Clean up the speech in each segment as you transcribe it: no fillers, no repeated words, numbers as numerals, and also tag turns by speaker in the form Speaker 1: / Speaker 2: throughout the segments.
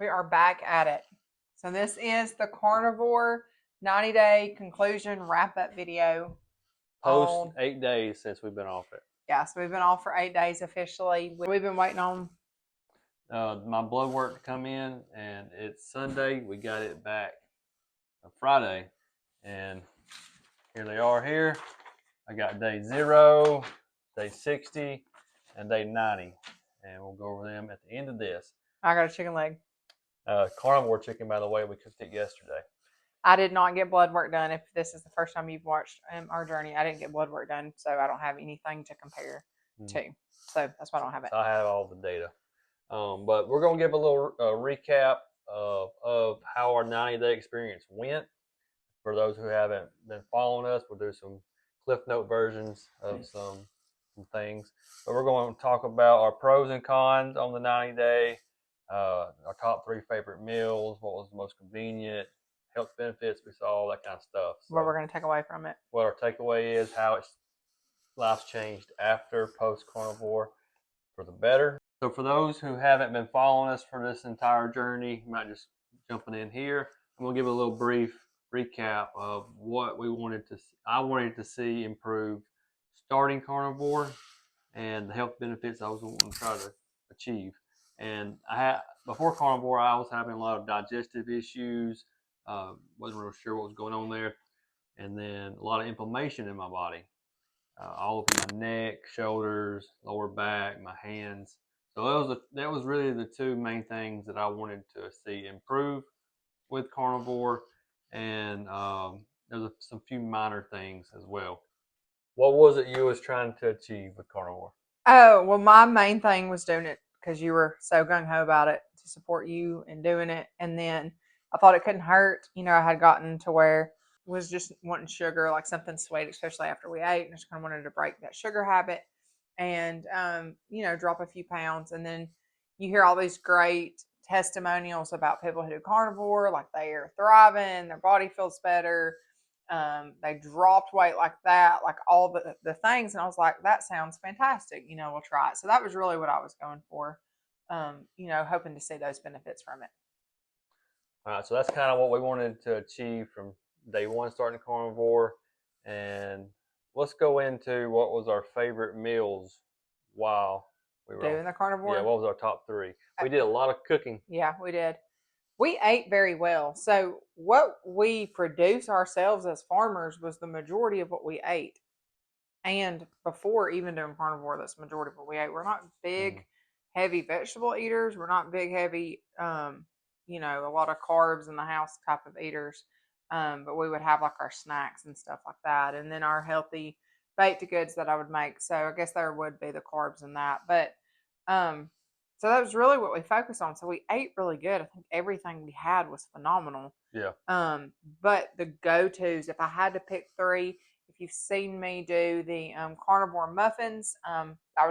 Speaker 1: We are back at it. So this is the Carnivore 90-day conclusion wrap-up video.
Speaker 2: Post 8 days since we've been off it.
Speaker 1: Yeah, so we've been off for 8 days officially. We've been waiting on
Speaker 2: my blood work to come in, and it's Sunday. We got it back on Friday, and here they are here. I got day 0, day 60, and day 90, and we'll go over them at the end of this.
Speaker 1: I got a chicken leg.
Speaker 2: Carnivore chicken, by the way, we cooked it yesterday.
Speaker 1: I did not get blood work done. If this is the first time you've watched our journey, I didn't get blood work done, so I don't have anything to compare to. So that's why I don't have it.
Speaker 2: So I have all the data. But we're going to give a little recap of how our 90-day experience went. For those who haven't been following us, we'll do some Cliff Note versions of some things. But we're going to talk about our pros and cons on the 90-day, our top 3 favorite meals, what was the most convenient, health benefits we saw, that kind of stuff. So
Speaker 1: what we're going to take away from it.
Speaker 2: What our takeaway is, how life's changed after post-carnivore for the better. So for those who haven't been following us for this entire journey, you might just jumping in here. I'm going to give a little brief recap of what I wanted to see improve starting carnivore and the health benefits I was wanting to try to achieve. And before carnivore, I was having a lot of digestive issues. Wasn't real sure what was going on there, and then a lot of inflammation in my body, all over my neck, shoulders, lower back, my hands. So that was really the 2 main things that I wanted to see improve with carnivore, and there's some few minor things as well. What was it you was trying to achieve with carnivore?
Speaker 1: Oh, well, my main thing was doing it because you were so gung-ho about it, to support you in doing it. And then I thought it couldn't hurt. I had gotten to where I was just wanting sugar, like something sweet, especially after we ate. And I just kind of wanted to break that sugar habit and, drop a few pounds. And then you hear all these great testimonials about people who do carnivore, like they are thriving, their body feels better. They dropped weight like that, like all the things. And I was like, that sounds fantastic. We'll try it. So that was really what I was going for, hoping to see those benefits from it.
Speaker 2: All right. So that's kind of what we wanted to achieve from day 1 starting carnivore. And let's go into what was our favorite meals while we were
Speaker 1: doing the carnivore.
Speaker 2: Yeah. What was our top 3? We did a lot of cooking.
Speaker 1: Yeah, we did. We ate very well. So what we produce ourselves as farmers was the majority of what we ate. And before even doing carnivore, that's the majority of what we ate. We're not big, heavy vegetable eaters. We're not big, heavy, a lot of carbs in the house type of eaters. But we would have like our snacks and stuff like that. And then our healthy baked goods that I would make. So I guess there would be the carbs in that. But so that was really what we focused on. So we ate really good. I think everything we had was phenomenal.
Speaker 2: Yeah.
Speaker 1: But the go-tos, if I had to pick 3, if you've seen me do the carnivore muffins, I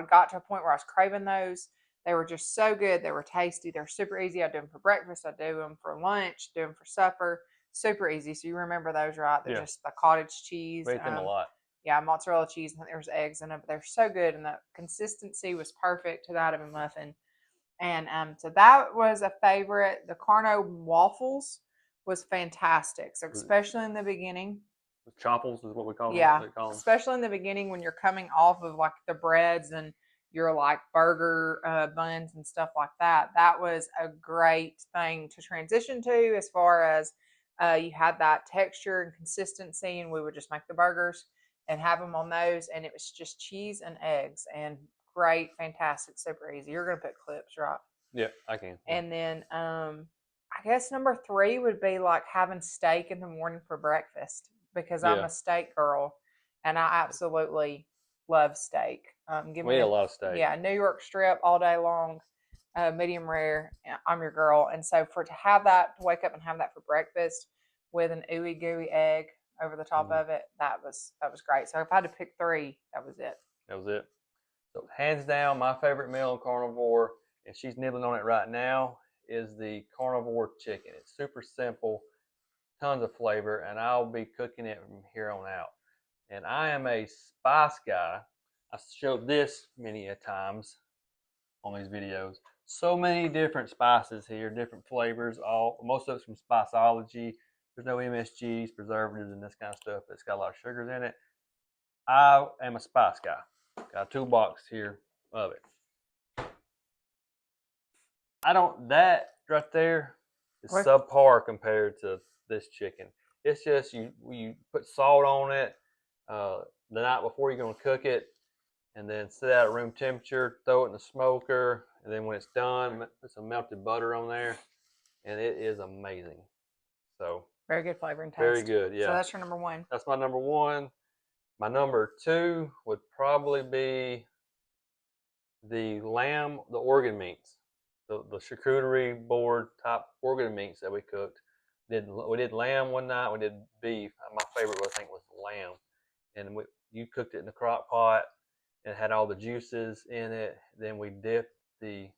Speaker 1: got to a point where I was craving those. They were just so good. They were tasty. They're super easy. I do them for breakfast. I do them for lunch. Do them for supper. Super easy. So you remember those, right? They're just the cottage cheese.
Speaker 2: We ate them a lot.
Speaker 1: Yeah, mozzarella cheese. I think there's eggs in it, but they're so good, and the consistency was perfect to that of a muffin. And so that was a favorite. The Carno waffles was fantastic. So especially in the beginning.
Speaker 2: Chaffles is what we call them.
Speaker 1: Yeah, especially in the beginning when you're coming off of like the breads and your like burger buns and stuff like that. That was a great thing to transition to, as far as you had that texture and consistency, and we would just make the burgers and have them on those, and it was just cheese and eggs, and great, fantastic, super easy. You're gonna put clips, right?
Speaker 2: Yeah, I can.
Speaker 1: And then I guess number 3 would be like having steak in the morning for breakfast, because I'm a steak girl, and I absolutely love steak.
Speaker 2: We ate a lot of steak.
Speaker 1: Yeah, New York strip all day long, medium rare. I'm your girl. And so to have that, to wake up and have that for breakfast with an ooey gooey egg over the top of it, that was great. So if I had to pick 3, that was it.
Speaker 2: That was it. So hands down, my favorite meal in carnivore, and she's nibbling on it right now, is the carnivore chicken. It's super simple, tons of flavor, and I'll be cooking it from here on out. And I am a spice guy. I showed this many a times on these videos. So many different spices here, different flavors. Most of it's from Spiceology. There's no MSGs, preservatives, and this kind of stuff. It's got a lot of sugars in it. I am a spice guy. Got a toolbox here of it. That right there is
Speaker 1: What?
Speaker 2: subpar compared to this chicken. It's just you put salt on it the night before you're gonna cook it, and then set it at room temperature. Throw it in the smoker, and then when it's done, put some melted butter on there, and it is amazing. So
Speaker 1: Very good flavor and taste.
Speaker 2: very good.
Speaker 1: So
Speaker 2: Yeah,
Speaker 1: that's your number one.
Speaker 2: that's my number one. My number two would probably be the lamb, the organ meats, the charcuterie board type organ meats that we cooked. We did lamb one night. We did beef. My favorite, I think, was lamb, and you cooked it in the crock pot. It had all the juices in it. Then we dipped the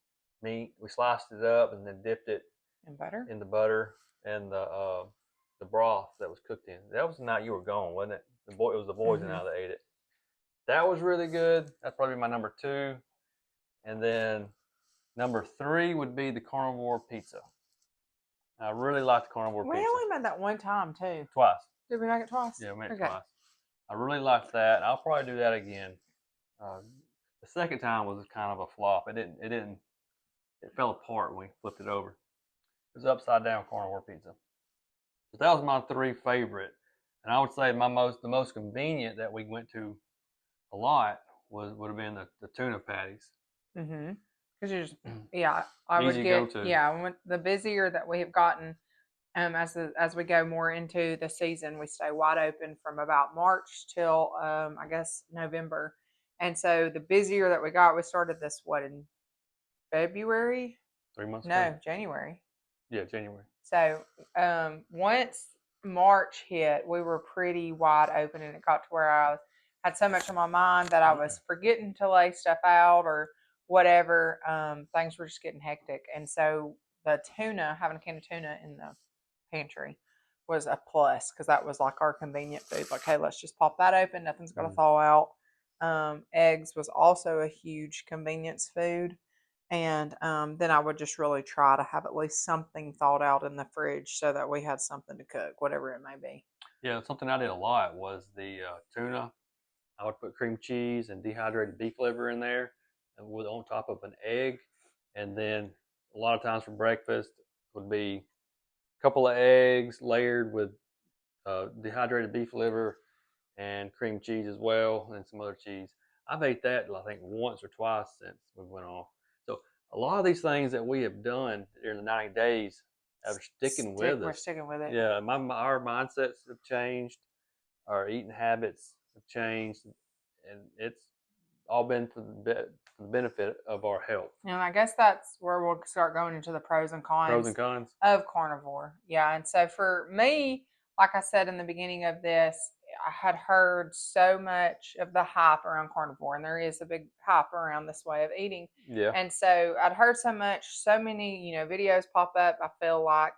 Speaker 2: meat. We sliced it up and then dipped it
Speaker 1: And butter?
Speaker 2: in the butter and the broth that was cooked in. That was the night you were gone, wasn't it? It was the boys and I that ate it. That was really good. That's probably my number two. And then number three would be the carnivore pizza. I really like the carnivore
Speaker 1: We
Speaker 2: pizza.
Speaker 1: only made that one time too.
Speaker 2: Twice.
Speaker 1: Did we make it twice?
Speaker 2: Yeah, we made it twice. I really liked that. I'll probably do that again. The second time was kind of a flop. It fell apart when we flipped it over. It was upside down carnivore pizza. But that was my three favorite. And I would say the most convenient that we went to a lot would have been the tuna patties.
Speaker 1: Mm-hmm. Because you just, yeah, I
Speaker 2: Easy
Speaker 1: would get,
Speaker 2: go-to.
Speaker 1: yeah, the busier that we have gotten, as we go more into the season, we stay wide open from about March till I guess November, and so the busier that we got, we started this in February?
Speaker 2: 3 months
Speaker 1: No,
Speaker 2: ago?
Speaker 1: January.
Speaker 2: Yeah, January.
Speaker 1: So once March hit, we were pretty wide open, and it got to where I had so much on my mind that I was forgetting to lay stuff out or whatever. Things were just getting hectic, and so the tuna, having a can of tuna in the pantry, was a plus because that was like our convenient food. Like, hey, let's just pop that open. Nothing's going to thaw out. Eggs was also a huge convenience food. And then I would just really try to have at least something thawed out in the fridge so that we had something to cook, whatever it may be.
Speaker 2: Yeah, something I did a lot was the tuna. I would put cream cheese and dehydrated beef liver in there with on top of an egg. And then a lot of times for breakfast would be a couple of eggs layered with dehydrated beef liver and cream cheese as well, and some other cheese. I've ate that I think once or twice since we went off. So a lot of these things that we have done during the 90 days are sticking with us.
Speaker 1: We're sticking with it.
Speaker 2: Yeah, our mindsets have changed, our eating habits have changed, and it's all been for the benefit of our health.
Speaker 1: And I guess that's where we'll start going into the pros and cons of carnivore. Yeah, and so for me, like I said in the beginning of this, I had heard so much of the hype around carnivore, and there is a big hype around this way of eating.
Speaker 2: Yeah.
Speaker 1: And so I'd heard so many, videos pop up. I feel like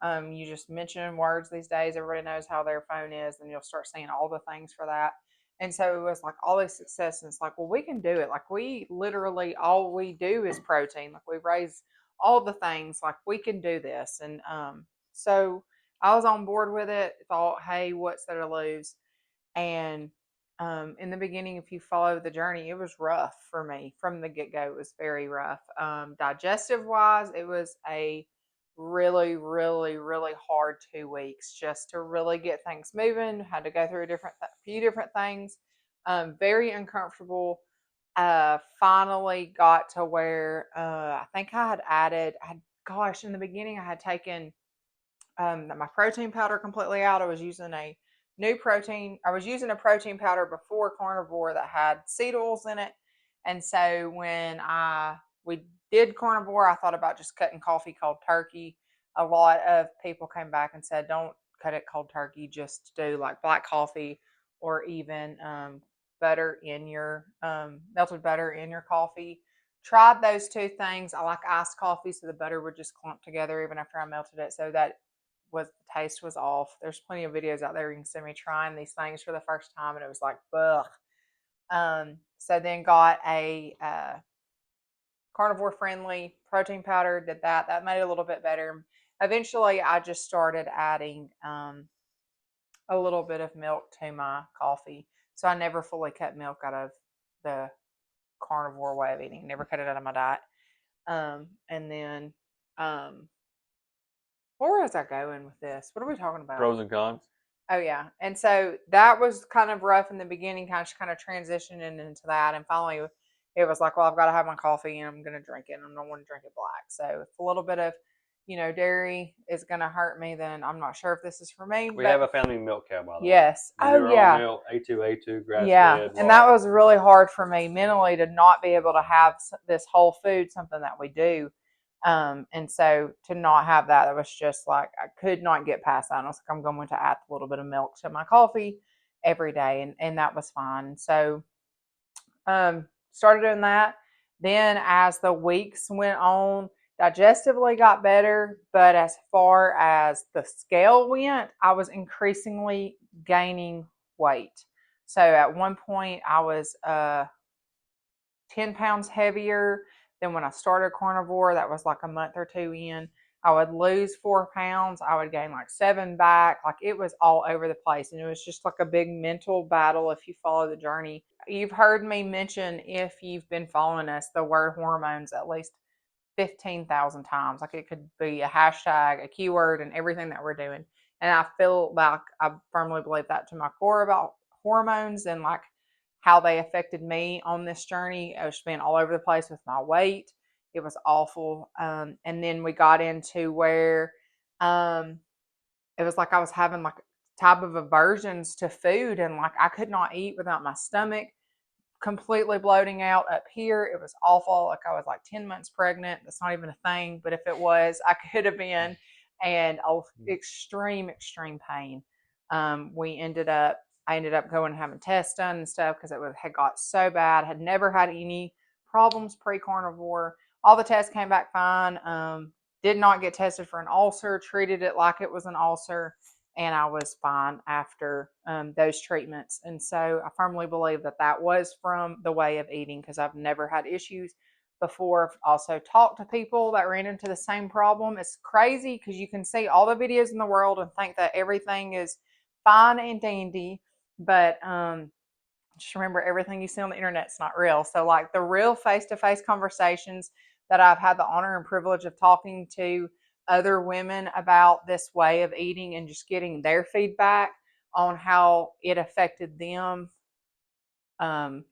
Speaker 1: you just mention words these days. Everybody knows how their phone is, and you'll start seeing all the things for that. And so it was like all this success, and it's like, well, we can do it. Like, we literally, all we do is protein. Like, we raise all the things. Like, we can do this. And so I was on board with it. Thought, hey, what's there to lose? And in the beginning, if you follow the journey, it was rough for me from the get go. It was very rough. Digestive wise, it was a really, really, really hard 2 weeks just to really get things moving. Had to go through a few different things. Very uncomfortable. Finally got to where I think gosh, in the beginning I had taken my protein powder completely out. I was using a a protein powder before carnivore that had seed oils in it. And so when we did carnivore, I thought about just cutting coffee cold turkey. A lot of people came back and said, don't cut it cold turkey, just do like black coffee or even butter in your melted butter in your coffee. Tried those two things. I like iced coffee, so the butter would just clump together even after I melted it, so that the taste was off. There's plenty of videos out there you can see me trying these things for the first time, and it was like, ugh. So then got a carnivore friendly, protein powder, did that. That made it a little bit better. Eventually, I just started adding a little bit of milk to my coffee. So I never fully cut milk out of the carnivore way of eating, never cut it out of my diet. And then, where was I going with this? What are we talking about?
Speaker 2: Pros and cons.
Speaker 1: Oh yeah, and so that was kind of rough in the beginning, kind of transitioning into that, and finally it was like, well, I've got to have my coffee, and I'm going to drink it, and I don't want to drink it black. So if a little bit of, dairy is going to hurt me, then I'm not sure if this is for me.
Speaker 2: We
Speaker 1: but
Speaker 2: have a family milk cow, by the way.
Speaker 1: yes,
Speaker 2: We do
Speaker 1: oh
Speaker 2: our
Speaker 1: yeah,
Speaker 2: own milk, A2 grass
Speaker 1: yeah,
Speaker 2: fed.
Speaker 1: and that was really hard for me mentally to not be able to have this whole food, something that we do. And so to not have that, it was just like I could not get past that. And I was like, I'm going to add a little bit of milk to my coffee every day, and that was fine. So started doing that. Then as the weeks went on, digestively got better, but as far as the scale went, I was increasingly gaining weight. So at one point, I was 10 pounds heavier than when I started carnivore. That was like a month or two in. I would lose 4 pounds. I would gain like 7 back. Like it was all over the place. And it was just like a big mental battle if you follow the journey. You've heard me mention, if you've been following us, the word hormones at least 15,000 times. Like it could be a hashtag, a keyword, and everything that we're doing. And I feel like I firmly believe that to my core about hormones and like how they affected me on this journey. I was being all over the place with my weight. It was awful. And then we got into where it was like I was having like type of aversions to food, and like I could not eat without my stomach completely bloating out up here. It was awful. Like I was like 10 months pregnant. That's not even a thing, but if it was, I could have been. And extreme, extreme pain. I ended up going and having tests done and stuff because had got so bad. Had never had any problems pre-carnivore. All the tests came back fine. Did not get tested for an ulcer. Treated it like it was an ulcer, and I was fine after those treatments. And so I firmly believe that was from the way of eating, because I've never had issues before. I've also talked to people that ran into the same problem. It's crazy because you can see all the videos in the world and think that everything is fine and dandy, but just remember, everything you see on the internet's not real. So like the real face-to-face conversations that I've had the honor and privilege of talking to other women about this way of eating and just getting their feedback on how it affected them.
Speaker 2: Some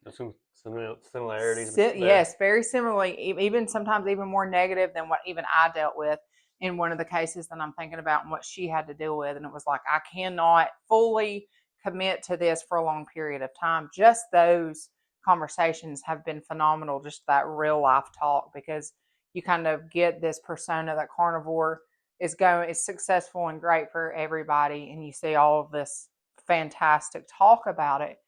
Speaker 2: similarities.
Speaker 1: Yes, very similarly, even sometimes even more negative than what even I dealt with in one of the cases that I'm thinking about and what she had to deal with. And it was like, I cannot fully commit to this for a long period of time. Just those conversations have been phenomenal, just that real life talk, because you kind of get this persona that carnivore is successful and great for everybody, and you see all of this fantastic talk about it.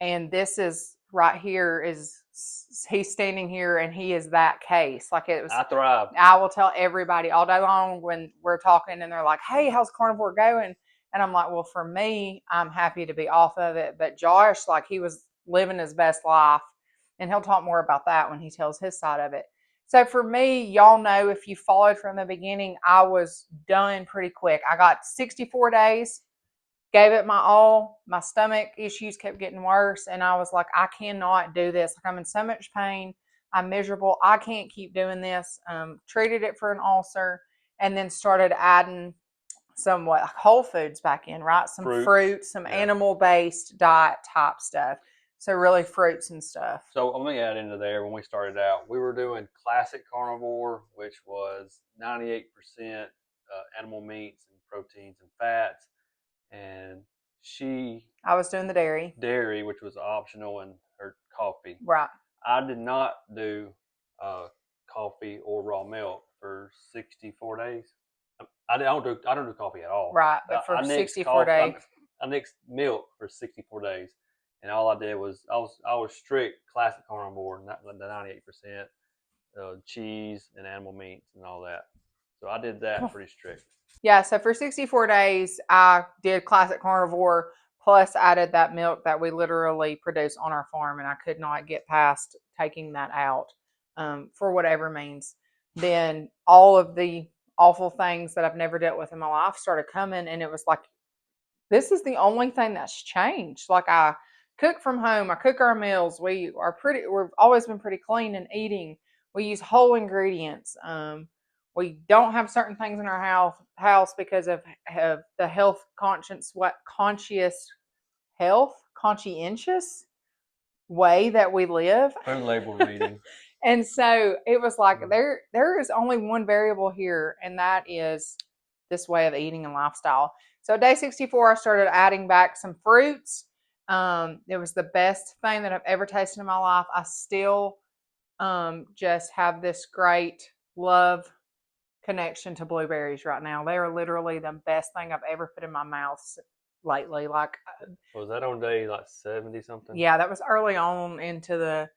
Speaker 1: And this is right here, he's standing here and he is that case. Like it was,
Speaker 2: I thrive.
Speaker 1: I will tell everybody all day long when we're talking and they're like, hey, how's carnivore going? And I'm like, well, for me, I'm happy to be off of it. But Josh, like, he was living his best life, and he'll talk more about that when he tells his side of it. So for me, y'all know, if you followed from the beginning, I was done pretty quick. I got 64 days, gave it my all. My stomach issues kept getting worse, and I was like, I cannot do this. Like, I'm in so much pain. I'm miserable. I can't keep doing this. Treated it for an ulcer, and then started adding some whole foods back in, right? Some fruit, some animal-based diet type stuff. So really fruits and stuff.
Speaker 2: So let me add into there, when we started out, we were doing classic carnivore, which was 98% animal meats and proteins and fats. And
Speaker 1: I was doing the
Speaker 2: dairy, which was optional, in her coffee.
Speaker 1: Right.
Speaker 2: I did not do coffee or raw milk for 64 days. I don't do coffee at all.
Speaker 1: Right, but for 64 days.
Speaker 2: I nixed milk for 64 days, and all I did was I was strict classic carnivore, not the 98% cheese and animal meats and all that. So I did that pretty strict.
Speaker 1: Yeah, so for 64 days, I did classic carnivore, plus added that milk that we literally produce on our farm, and I could not get past taking that out. for whatever means, then all of the awful things that I've never dealt with in my life started coming. And it was like, this is the only thing that's changed. Like, I cook from home, I cook our meals. We've always been pretty clean in eating. We use whole ingredients. We don't have certain things in our house because of the health conscientious way that we live.
Speaker 2: Food label reading.
Speaker 1: And so it was like, there is only one variable here, and that is this way of eating and lifestyle. So day 64, I started adding back some fruits. It was the best thing that I've ever tasted in my life. I still just have this great love connection to blueberries right now. They are literally the best thing I've ever put in my mouth lately. Like,
Speaker 2: Was that on day like 70 something?
Speaker 1: yeah, that was early on into the,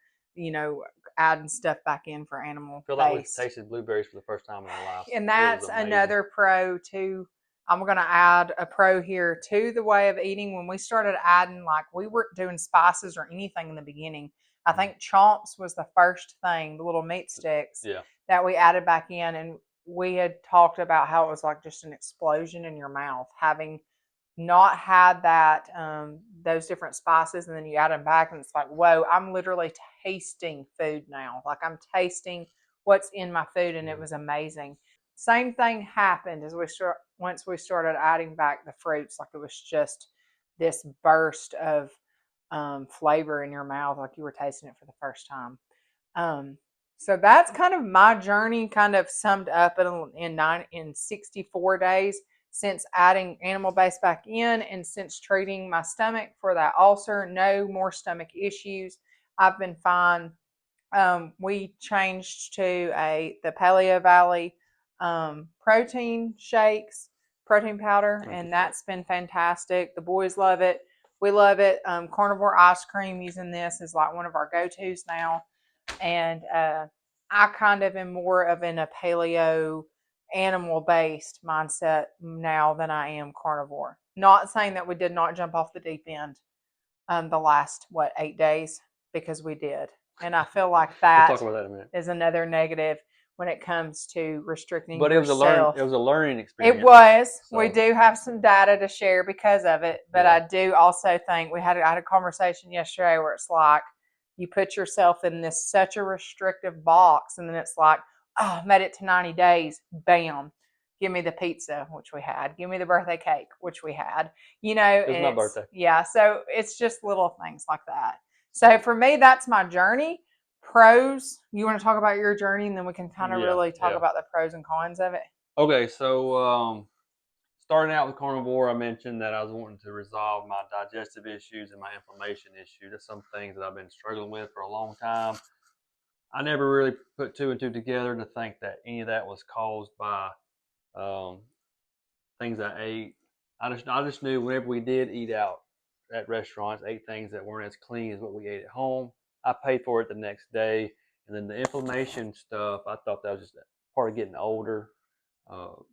Speaker 1: adding stuff back in for animal.
Speaker 2: I feel like we tasted blueberries for the first time in our lives.
Speaker 1: And that's another pro too. I'm going to add a pro here to the way of eating. When we started adding, like, we weren't doing spices or anything in the beginning. I think chomps was the first thing, the little meat sticks that we added back in. And we had talked about how it was like just an explosion in your mouth, having not had that, those different spices, and then you add them back and it's like, whoa, I'm literally tasting food now. Like, I'm tasting what's in my food, and it was amazing. Same thing happened as once we started adding back the fruits. Like, it was just this burst of flavor in your mouth, like you were tasting it for the first time. So that's kind of my journey, kind of summed up in 64 days since adding animal base back in, and since treating my stomach for that ulcer. No more stomach issues. I've been fine. We changed to the Paleo Valley protein shakes, protein powder, and that's been fantastic. The boys love it. We love it. Carnivore ice cream, using this is like one of our go-tos now. And I kind of am more of a paleo animal-based mindset now than I am carnivore. Not saying that we did not jump off the deep end the last, 8 days, because we did. And I feel like that,
Speaker 2: we'll talk about that in a minute,
Speaker 1: is another negative when it comes to restricting
Speaker 2: but
Speaker 1: yourself.
Speaker 2: It was a learning experience.
Speaker 1: It was. So. We do have some data to share because of it, but I do also think I had a conversation yesterday where it's like, you put yourself in such a restrictive box, and then it's like, oh, I made it to 90 days. Bam. Give me the pizza, which we had. Give me the birthday cake, which we had.
Speaker 2: It was my birthday.
Speaker 1: Yeah, so it's just little things like that. So for me, that's my journey. Pros, you want to talk about your journey, and then we can kind of really talk about the pros and cons of it?
Speaker 2: Okay, so starting out with carnivore, I mentioned that I was wanting to resolve my digestive issues and my inflammation issues. That's some things that I've been struggling with for a long time. I never really put two and two together to think that any of that was caused by things I ate. I just knew whenever we did eat out at restaurants, ate things that weren't as clean as what we ate at home, I paid for it the next day. And then the inflammation stuff, I thought that was just part of getting older. Part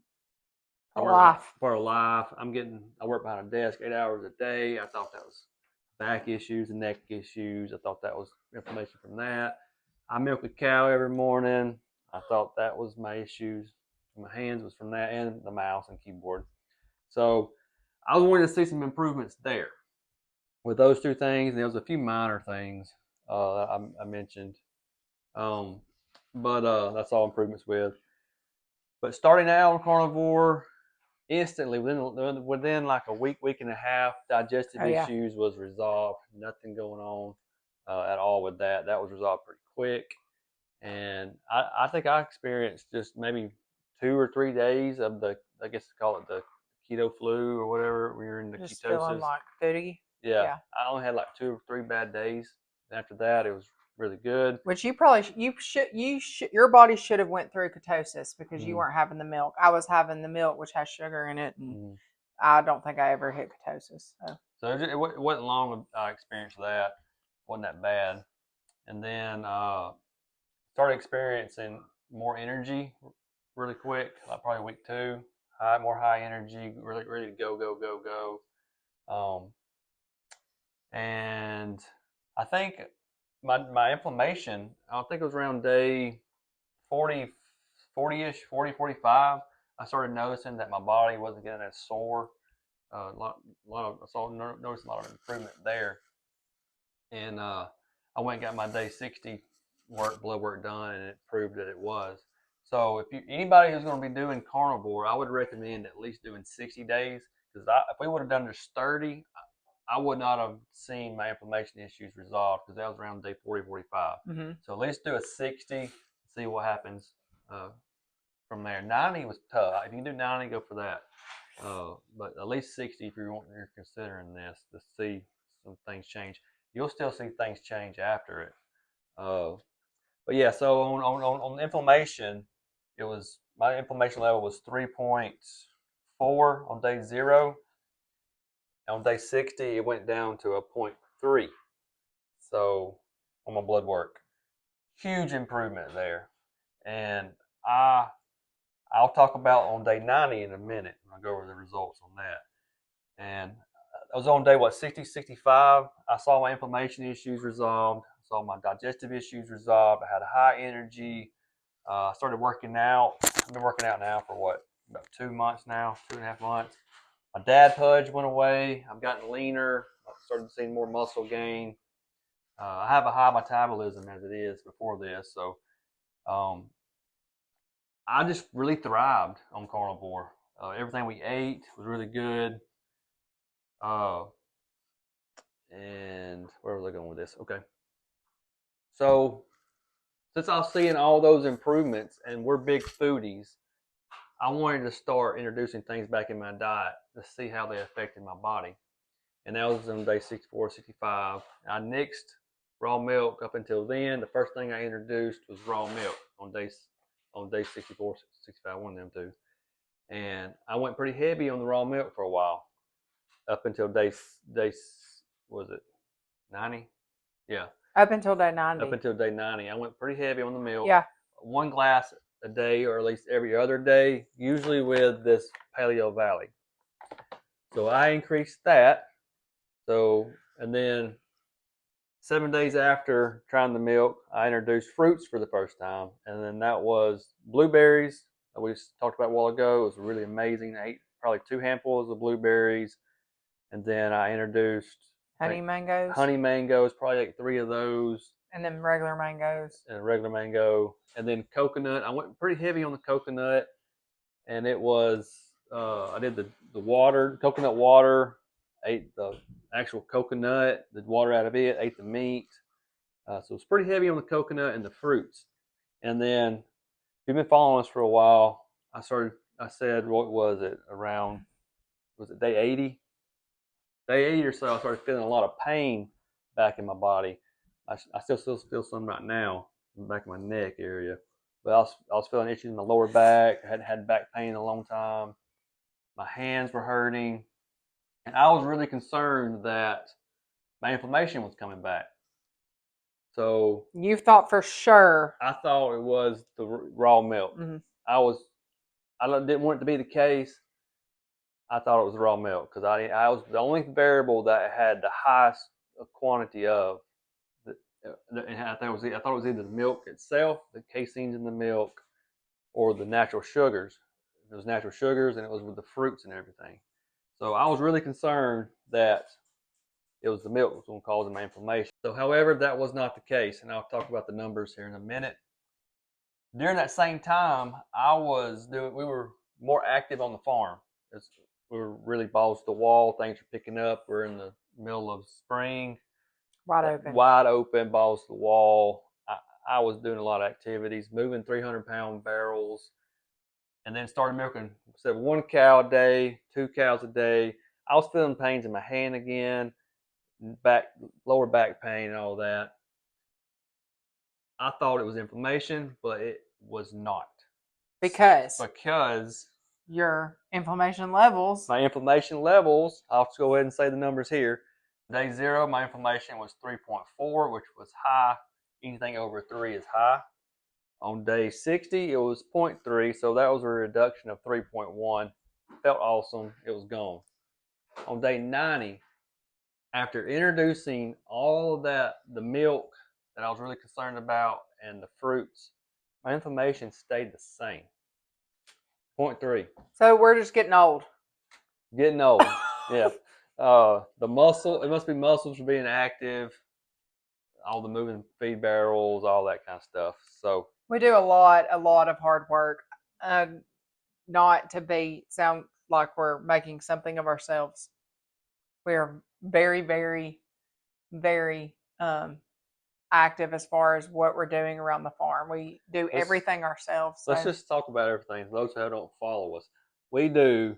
Speaker 2: of life. I work behind a desk 8 hours a day. I thought that was back issues and neck issues. I thought that was inflammation from that. I milk a cow every morning. I thought that was my issues. My hands was from that, and the mouse and keyboard. So I was wanting to see some improvements there with those two things. And there was a few minor things I mentioned, but that's all improvements with. But starting out on carnivore, instantly within like a week and a half, digestive issues was resolved. Nothing going on at all with that. That was resolved pretty quick. And I think I experienced just maybe 2 or 3 days of I guess call it the keto flu or whatever. We were in the
Speaker 1: just
Speaker 2: ketosis.
Speaker 1: Feeling like foodie.
Speaker 2: Yeah. I only had like 2 or 3 bad days. After that, it was really good.
Speaker 1: Which your body should have went through ketosis because you weren't having the milk. I was having the milk, which has sugar in it, and I don't think I ever hit ketosis.
Speaker 2: So it wasn't long I experienced that. Wasn't that bad. And then started experiencing more energy really quick, like probably week 2. More high energy, really ready to go. And I think my inflammation, I think it was around day 40, 40-ish, 40, 45. I started noticing that my body wasn't getting as sore. Noticed a lot of improvement there. And I went and got my day 60 blood work done, and it proved that it was. So if anybody who's going to be doing carnivore, I would recommend at least doing 60 days, because if we would have done just 30, I would not have seen my inflammation issues resolved, because that was around day 40, 45.
Speaker 1: Mm-hmm.
Speaker 2: So at least do a 60, see what happens from there. 90 was tough. If you can do 90, go for that. But at least 60 if you're considering this, to see some things change. You'll still see things change after it. But yeah, so on inflammation, it was, my inflammation level was 3.4 on day 0. On day 60, it went down to a 0.3. So on my blood work, huge improvement there. And I'll talk about on day 90 in a minute when I go over the results on that. And I was on day 60, 65. I saw my inflammation issues resolved. I saw my digestive issues resolved. I had a high energy. I started working out. I've been working out now for about 2 months now, 2.5 months. My dad pudge went away. I've gotten leaner. I started seeing more muscle gain. I have a high metabolism as it is before this, so I just really thrived on carnivore. Everything we ate was really good. And where was I going with this? Okay. So since I was seeing all those improvements, and we're big foodies, I wanted to start introducing things back in my diet to see how they affected my body. And that was on day 64, 65. I nixed raw milk up until then. The first thing I introduced was raw milk on day 64, 65, one of them two. And I went pretty heavy on the raw milk for a while, up until day was it 90? Yeah.
Speaker 1: Up until day 90.
Speaker 2: Up until day 90. I went pretty heavy on the milk.
Speaker 1: Yeah.
Speaker 2: 1 glass a day, or at least every other day, usually with this Paleo Valley. So I increased that. So, and then 7 days after trying the milk, I introduced fruits for the first time. And then that was blueberries that we talked about a while ago. It was really amazing. I ate probably 2 handfuls of blueberries. And then I introduced
Speaker 1: honey mangoes.
Speaker 2: Honey mangoes, probably like 3 of those.
Speaker 1: And then regular mangoes.
Speaker 2: And a regular mango. And then coconut. I went pretty heavy on the coconut. And it was, I did the water, coconut water, ate the actual coconut, the water out of it, ate the meat. So it's pretty heavy on the coconut and the fruits. And then, if you've been following us for a while, I said, what was it, was it day 80? Day 80 or so, I started feeling a lot of pain back in my body. I still feel some right now in the back of my neck area. But I was feeling issues in my lower back. I hadn't had back pain in a long time. My hands were hurting. And I was really concerned that my inflammation was coming back. So
Speaker 1: you thought for sure.
Speaker 2: I thought it was the raw milk.
Speaker 1: Mm-hmm.
Speaker 2: I didn't want it to be the case. I thought it was raw milk, because I was the only variable that had the highest quantity of. I thought it was either the milk itself, the caseins in the milk, or the natural sugars. It was natural sugars, and it was with the fruits and everything. So I was really concerned that it was the milk that was going to cause my inflammation. So, however, that was not the case, and I'll talk about the numbers here in a minute. During that same time, we were more active on the farm. We were really balls to the wall. Things were picking up. We're in the middle of spring. Wide open, balls to the wall. I was doing a lot of activities, moving 300-pound barrels, and then started milking. So 1 cow a day, 2 cows a day. I was feeling pains in my hand again, lower back pain and all that. I thought it was inflammation, but it was not.
Speaker 1: Because
Speaker 2: your
Speaker 1: inflammation levels.
Speaker 2: My inflammation levels, I'll just go ahead and say the numbers here. Day 0, my inflammation was 3.4, which was high. Anything over 3 is high. On day 60, it was 0.3, so that was a reduction of 3.1. Felt awesome. It was gone. On day 90, after introducing all of that, the milk, that I was really concerned about and the fruits, my inflammation stayed the same. Point 3.
Speaker 1: So we're just getting old.
Speaker 2: Getting old. Yeah. The muscle, it must be muscles for being active, all the moving feed barrels, all that kind of stuff. So
Speaker 1: we do a lot of hard work. Not to be sound like we're making something of ourselves. We are very, very, very active as far as what we're doing around the farm. We do everything ourselves. So.
Speaker 2: Let's just talk about everything. For those who don't follow us, we do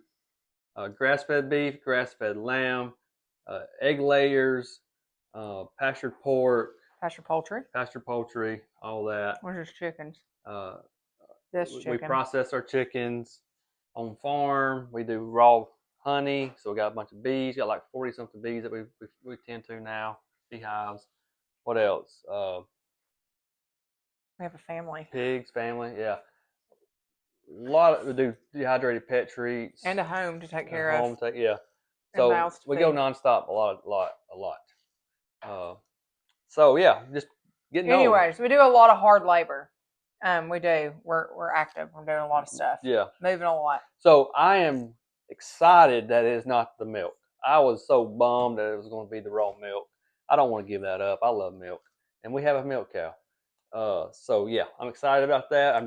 Speaker 2: grass-fed beef, grass-fed lamb, egg layers, pastured pork,
Speaker 1: pastured poultry,
Speaker 2: all that.
Speaker 1: We're just chickens.
Speaker 2: We process our chickens on farm. We do raw honey. So we got a bunch of bees. Got like 40 something bees that we tend to now. Beehives. What else?
Speaker 1: We have a family.
Speaker 2: Pigs, family. Yeah. A lot. We do dehydrated pet treats
Speaker 1: and a home to take care of.
Speaker 2: Yeah. So we go nonstop a lot. So yeah, just getting old.
Speaker 1: Anyways, we do a lot of hard labor. We do. We're active. We're doing a lot of stuff.
Speaker 2: Yeah.
Speaker 1: Moving a lot.
Speaker 2: So I am excited that it is not the milk. I was so bummed that it was going to be the raw milk. I don't want to give that up. I love milk. And we have a milk cow. So yeah, I'm excited about that. I'm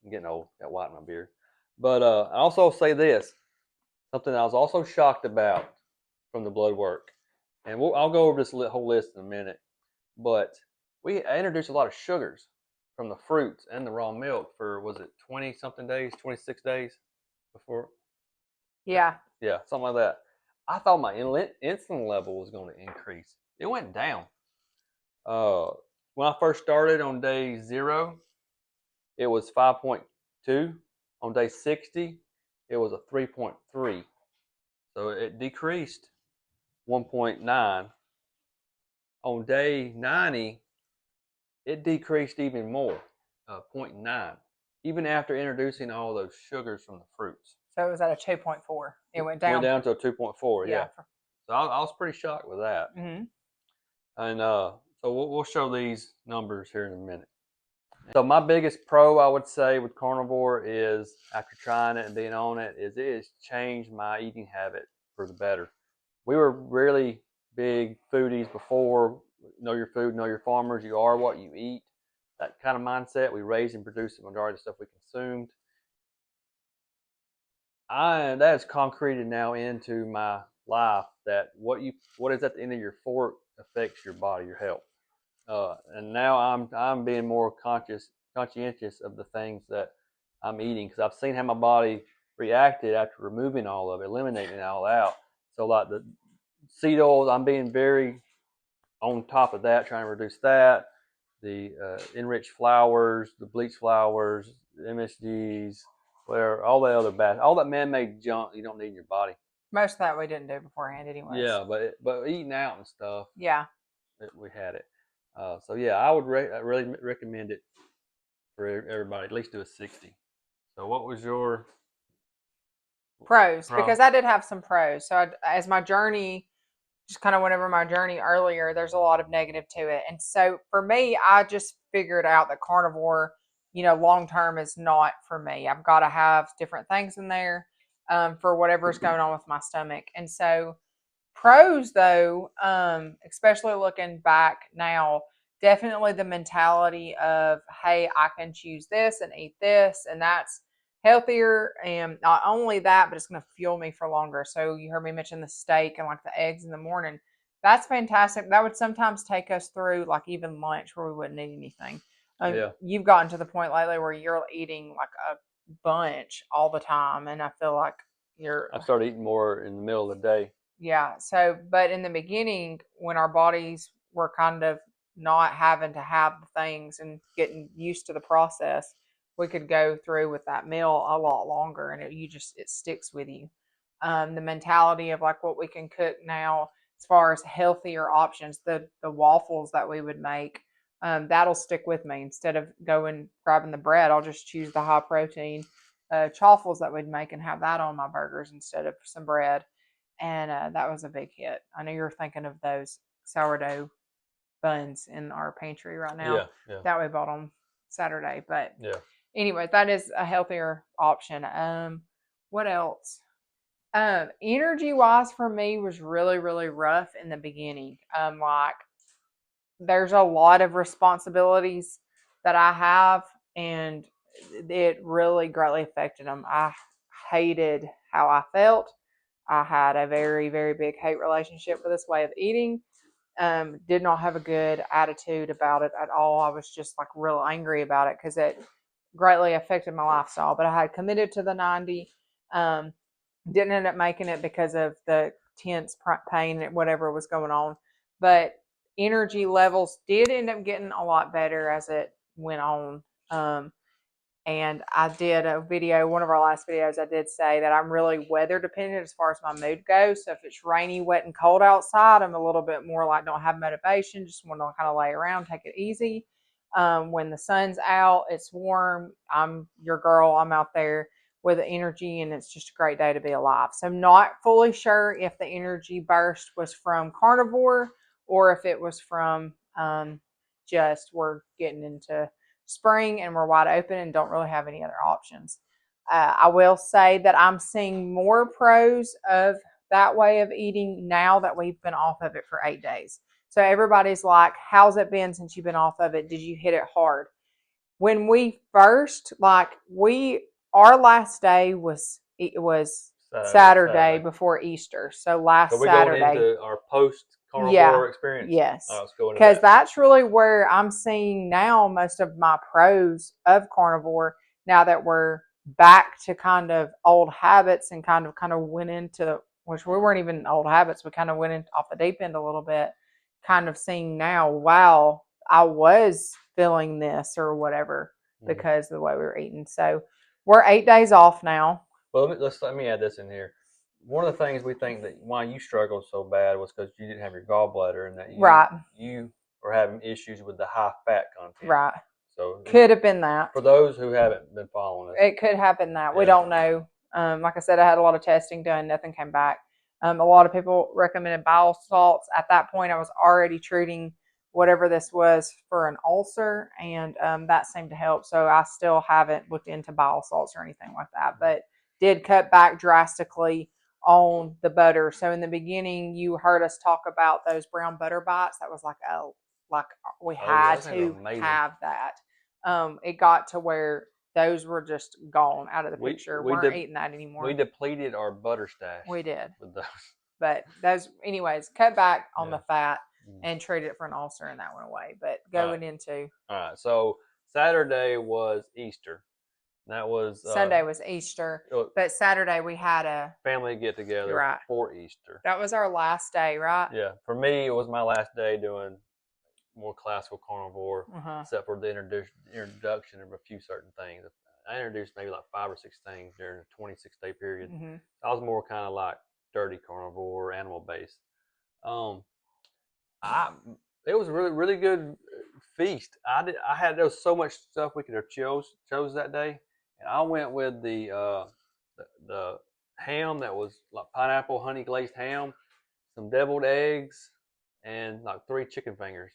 Speaker 2: getting old. Got white in my beard. But I also say this, something I was also shocked about from the blood work. And I'll go over this whole list in a minute. But I introduced a lot of sugars from the fruits and the raw milk for, was it 20 something days, 26 days before?
Speaker 1: Yeah.
Speaker 2: Yeah, something like that. I thought my insulin level was going to increase. It went down. When I first started on day 0, it was 5.2. On day 60, it was a 3.3. So it decreased 1.9. On day 90, it decreased even more, 0.9, even after introducing all those sugars from the fruits.
Speaker 1: So it was at a 2.4. It went down.
Speaker 2: Went down to a 2.4, yeah. So I was pretty shocked with that.
Speaker 1: Mm-hmm.
Speaker 2: And so we'll show these numbers here in a minute. So my biggest pro, I would say, with carnivore is, after trying it and being on it, is it has changed my eating habit for the better. We were really big foodies before. Know your food, know your farmers. You are what you eat. That kind of mindset. We raised and produced the majority of the stuff we consumed. That is concreted now into my life, that what is at the end of your fork affects your body, your health. And now I'm being more conscientious of the things that I'm eating, because I've seen how my body reacted after removing all of it, eliminating it all out. So like the seed oils, I'm being very on top of that, trying to reduce that. The enriched flours, the bleached flours, MSGs, all that other bad, all that man-made junk you don't need in your body.
Speaker 1: Most of that we didn't do beforehand, anyways.
Speaker 2: Yeah, but eating out and stuff.
Speaker 1: Yeah.
Speaker 2: We had it. So yeah, I would really recommend it for everybody. At least do a 60. So what was your
Speaker 1: pros? Because I did have some pros. So as my journey, just kind of went over my journey earlier, there's a lot of negative to it. And so for me, I just figured out that carnivore, long term is not for me. I've got to have different things in there for whatever's going on with my stomach. And so pros, though, especially looking back now, definitely the mentality of, hey, I can choose this and eat this, and that's healthier. And not only that, but it's going to fuel me for longer. So you heard me mention the steak and like the eggs in the morning. That's fantastic. That would sometimes take us through like even lunch where we wouldn't eat anything.
Speaker 2: Yeah.
Speaker 1: You've gotten to the point lately where you're eating like a bunch all the time, and I feel like
Speaker 2: I started eating more in the middle of the day.
Speaker 1: Yeah. So, but in the beginning, when our bodies were kind of not having to have the things and getting used to the process, we could go through with that meal a lot longer, and it sticks with you. The mentality of like what we can cook now, as far as healthier options, the waffles that we would make, that'll stick with me. Instead of grabbing the bread, I'll just choose the high protein chaffles that we'd make and have that on my burgers instead of some bread. And that was a big hit. I know you were thinking of those sourdough buns in our pantry right now
Speaker 2: Yeah, yeah,
Speaker 1: that we bought on Saturday. But
Speaker 2: yeah.
Speaker 1: anyway, that is a healthier option. What else? Energy wise for me was really, really rough in the beginning. Like there's a lot of responsibilities that I have, and it really greatly affected them. I hated how I felt. I had a very, very big hate relationship with this way of eating. Did not have a good attitude about it at all. I was just like real angry about it because it greatly affected my lifestyle. But I had committed to the 90. Didn't end up making it because of the tense pain and whatever was going on. But energy levels did end up getting a lot better as it went on. And I did a video, one of our last videos, I did say that I'm really weather dependent as far as my mood goes. So if it's rainy, wet, and cold outside, I'm a little bit more like don't have motivation, just want to kind of lay around, take it easy. When the sun's out, it's warm, I'm your girl, I'm out there with the energy, and it's just a great day to be alive. So I'm not fully sure if the energy burst was from carnivore or if it was from just we're getting into spring and we're wide open and don't really have any other options. I will say that I'm seeing more pros of that way of eating now that we've been off of it for 8 days. So everybody's like, how's it been since you've been off of it? Did you hit it hard? When we first, our last day was, it was Saturday before Easter. So last
Speaker 2: So we're
Speaker 1: Saturday.
Speaker 2: going into our post
Speaker 1: Yeah,
Speaker 2: carnivore experience.
Speaker 1: yes.
Speaker 2: Let's go into
Speaker 1: Because
Speaker 2: that.
Speaker 1: that's really where I'm seeing now most of my pros of carnivore now that we're back to kind of old habits and kind of went into, which we weren't even old habits, we kind of went in off the deep end a little bit, kind of seeing now, wow, I was feeling this or whatever because of the way we were eating. So we're 8 days off now.
Speaker 2: Well, let me add this in here. One of the things we think that why you struggled so bad was because you didn't have your gallbladder and that you were having issues with the high fat content.
Speaker 1: Right.
Speaker 2: So
Speaker 1: could have been that.
Speaker 2: For those who haven't been following us,
Speaker 1: it could happen that we don't know. Like I said, I had a lot of testing done, nothing came back. A lot of people recommended bile salts. At that point, I was already treating whatever this was for an ulcer, and that seemed to help. So I still haven't looked into bile salts or anything like that, but did cut back drastically on the butter. So in the beginning, you heard us talk about those brown butter bites. That was like we had to have that. It got to where those were just gone out of the picture. We weren't eating that anymore.
Speaker 2: We depleted our butter stash.
Speaker 1: We did.
Speaker 2: With those.
Speaker 1: But those, anyways, cut back on the fat and treated it for an ulcer, and that went away. But going into.
Speaker 2: All right. So Saturday was Easter. That was
Speaker 1: Sunday was Easter, but Saturday we had a
Speaker 2: family get together for Easter.
Speaker 1: That was our last day, right?
Speaker 2: Yeah. For me, it was my last day doing more classical carnivore, except for the introduction of a few certain things. I introduced maybe like 5 or 6 things during a 26-day period. I was more kind of like dirty carnivore, animal based. It was a really, really good feast. There was so much stuff we could have chose that day, and I went with the ham that was like pineapple honey glazed ham, some deviled eggs, and like 3 chicken fingers.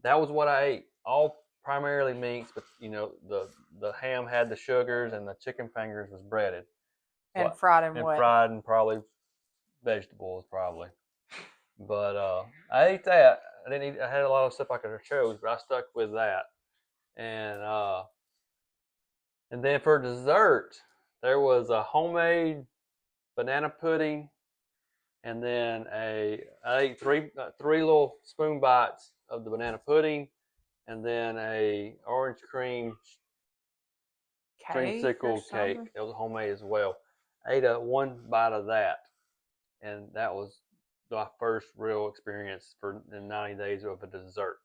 Speaker 2: That was what I ate. All primarily meats, but the ham had the sugars and the chicken fingers was breaded.
Speaker 1: And fried and what?
Speaker 2: Fried and probably vegetables probably. But I ate that. I had a lot of stuff I could have chose, but I stuck with that. And then for dessert, there was a homemade banana pudding, and then I ate three little spoon bites of the banana pudding, and then a orange cream dreamsicle cake. It was homemade as well. I ate one bite of that, and that was my first real experience for the 90 days of a dessert.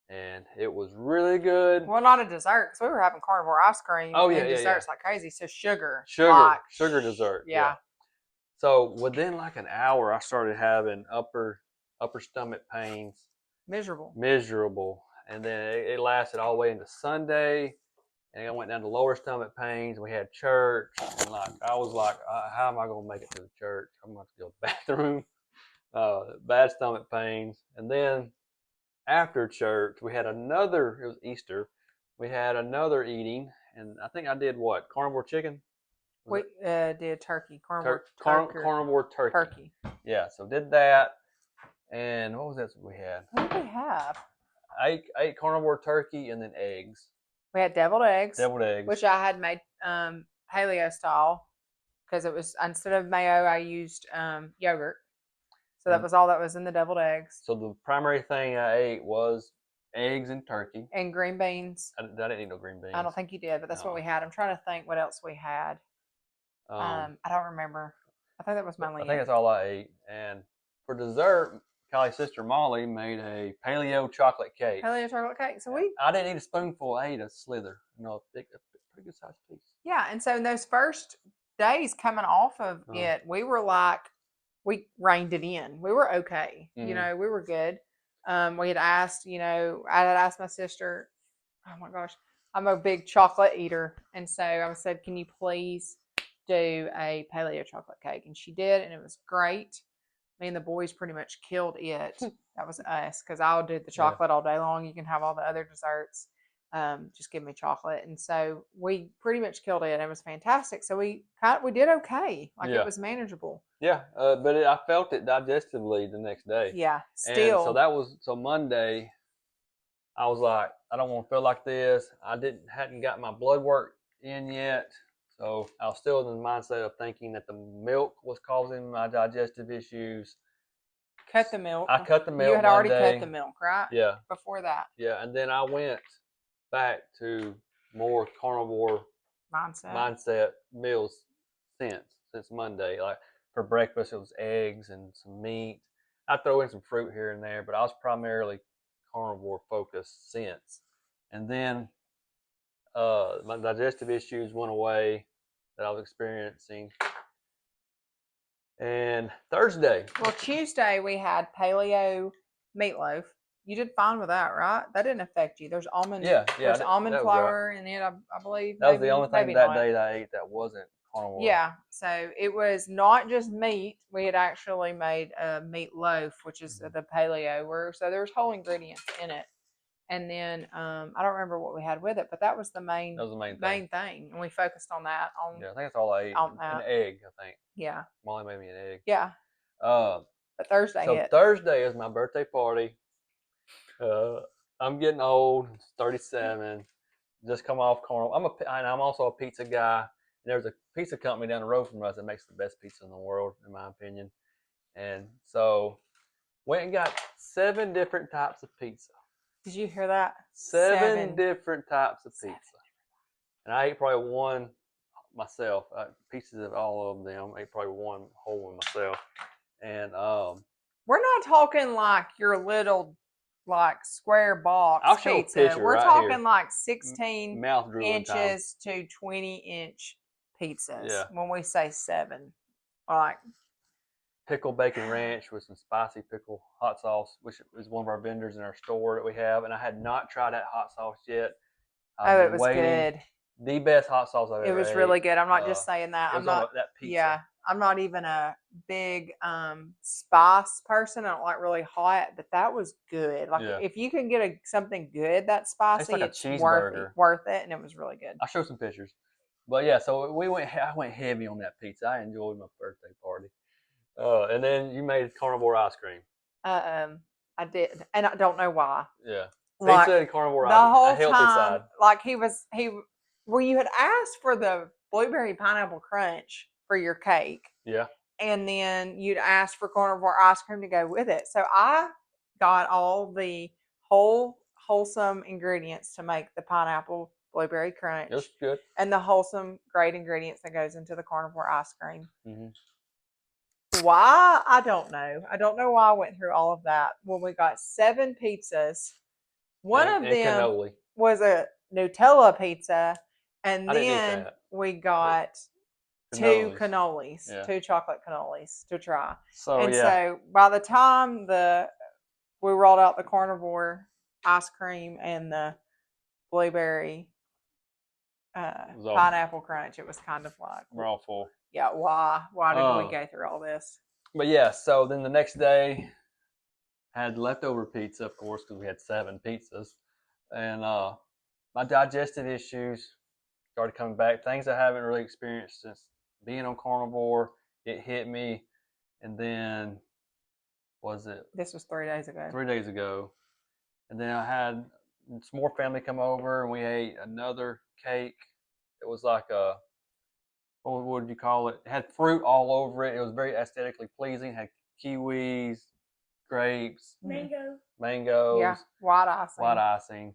Speaker 2: And it was really good.
Speaker 1: Well, not a dessert, because we were having carnivore ice cream and desserts like crazy. So sugar
Speaker 2: dessert. Yeah. So within like an hour, I started having upper stomach pains. Miserable. And then it lasted all the way into Sunday. And I went down to lower stomach pains. We had church. And I was like, how am I going to make it to the church? I'm going to have to go to the bathroom. Bad stomach pains. And then after church, we had another. It was Easter. We had another eating, and I think I did what? Carnivore chicken.
Speaker 1: We did turkey, carnivore
Speaker 2: Carnivore turkey.
Speaker 1: Turkey.
Speaker 2: Yeah, so did that, and what was that we had?
Speaker 1: What did we have?
Speaker 2: I ate carnivore turkey and then eggs.
Speaker 1: We had deviled eggs.
Speaker 2: Deviled eggs.
Speaker 1: Which I had made paleo style because it was, instead of mayo, I used yogurt. So that was all that was in the deviled eggs.
Speaker 2: So the primary thing I ate was eggs and turkey.
Speaker 1: And green beans.
Speaker 2: I didn't eat no green beans.
Speaker 1: I don't think you did, but that's what we had. I'm trying to think what else we had. I don't remember. I think that was mainly
Speaker 2: I think that's all I ate. And for dessert, Kylie's sister Molly made a paleo chocolate cake.
Speaker 1: Paleo chocolate cake. So
Speaker 2: I didn't eat a spoonful. I ate a slither. A pretty good sized piece.
Speaker 1: Yeah, and so in those first days coming off of it, we were like, we reined it in. We were okay.
Speaker 2: Mm-hmm.
Speaker 1: You know, we were good. We had asked, I had asked my sister, oh my gosh, I'm a big chocolate eater. And so I said, can you please do a paleo chocolate cake? And she did, and it was great. Me and the boys pretty much killed it. That was us, because I'll do the chocolate all day long. You can have all the other desserts. Just give me chocolate. And so we pretty much killed it. It was fantastic. So we did okay. It was manageable.
Speaker 2: Yeah, but I felt it digestively the next day.
Speaker 1: Yeah, still.
Speaker 2: And so Monday, I was like, I don't want to feel like this. I hadn't got my blood work in yet. So I was still in the mindset of thinking that the milk was causing my digestive issues.
Speaker 1: Cut the milk.
Speaker 2: I cut the milk.
Speaker 1: You had already cut the milk, right?
Speaker 2: Yeah.
Speaker 1: Before that.
Speaker 2: Yeah, and then I went back to more carnivore mindset meals since Monday. Like for breakfast, it was eggs and some meat. I throw in some fruit here and there, but I was primarily carnivore focused since. And then my digestive issues went away that I was experiencing. And Thursday.
Speaker 1: Well, Tuesday we had paleo meatloaf. You did fine with that, right? That didn't affect you. There's almond.
Speaker 2: Yeah.
Speaker 1: There's almond flour in it, I believe.
Speaker 2: That was the only thing that day that I ate that wasn't carnivore.
Speaker 1: Yeah. So it was not just meat. We had actually made a meatloaf, which is the paleo. So there's whole ingredients in it. And then I don't remember what we had with it, but that was the main thing. And we focused on that.
Speaker 2: Yeah, I think that's all I ate. An egg, I think.
Speaker 1: Yeah.
Speaker 2: Molly made me an egg.
Speaker 1: Yeah.
Speaker 2: But
Speaker 1: Thursday
Speaker 2: Thursday is my birthday party. I'm getting old, 37. Just come off carnivore. I'm also a pizza guy. And there's a pizza company down the road from us that makes the best pizza in the world, in my opinion. And so went and got 7 different types of pizza.
Speaker 1: Did you hear that?
Speaker 2: 7 different types of pizza. And I ate probably one myself. Pieces of all of them. I ate probably one whole one myself. And
Speaker 1: we're not talking like your little square box
Speaker 2: I'll show
Speaker 1: pizza.
Speaker 2: A picture
Speaker 1: we're
Speaker 2: right
Speaker 1: talking
Speaker 2: here.
Speaker 1: Like 16 inches
Speaker 2: time.
Speaker 1: to 20-inch pizzas.
Speaker 2: Yeah.
Speaker 1: When we say 7. Like
Speaker 2: pickle bacon ranch with some spicy pickle hot sauce, which is one of our vendors in our store that we have. And I had not tried that hot sauce yet.
Speaker 1: It was good.
Speaker 2: The best hot sauce I've ever ate.
Speaker 1: It was really good. I'm not just saying that. I'm not
Speaker 2: that pizza.
Speaker 1: Yeah. I'm not even a big spice person. I don't like really hot, but that was good. If you can get something good that's spicy, it's worth it, and it was really good.
Speaker 2: I'll show some pictures. But yeah, so I went heavy on that pizza. I enjoyed my birthday party. And then you made carnivore ice cream.
Speaker 1: I did, and I don't know why.
Speaker 2: Yeah, pizza and carnivore ice cream.
Speaker 1: The whole
Speaker 2: a healthy
Speaker 1: side. Well, you had asked for the blueberry pineapple crunch for your cake.
Speaker 2: Yeah.
Speaker 1: And then you'd asked for carnivore ice cream to go with it. So I got all the wholesome ingredients to make the pineapple blueberry crunch.
Speaker 2: It was good.
Speaker 1: And the wholesome, great ingredients that goes into the carnivore ice cream.
Speaker 2: Mm-hmm.
Speaker 1: Why? I don't know. I don't know why I went through all of that. Well, we got 7 pizzas. One of them
Speaker 2: cannoli.
Speaker 1: Was a Nutella pizza. And then we got 2 cannolis, 2 chocolate cannolis to try. So by the time we rolled out the carnivore ice cream and the blueberry pineapple crunch, it was kind of like,
Speaker 2: we're all full.
Speaker 1: Yeah, why did we go through all this?
Speaker 2: But yeah, so then the next day Had leftover pizza, of course, because we had 7 pizzas. And my digestive issues started coming back. Things I haven't really experienced since being on carnivore. It hit me, and then was it
Speaker 1: This was 3 days ago.
Speaker 2: 3 days ago? And then I had some more family come over, and we ate another cake. It was like a, what would you call it? It had fruit all over it. It was very aesthetically pleasing. It had kiwis, grapes, mangoes,
Speaker 1: Yeah, white
Speaker 2: icing,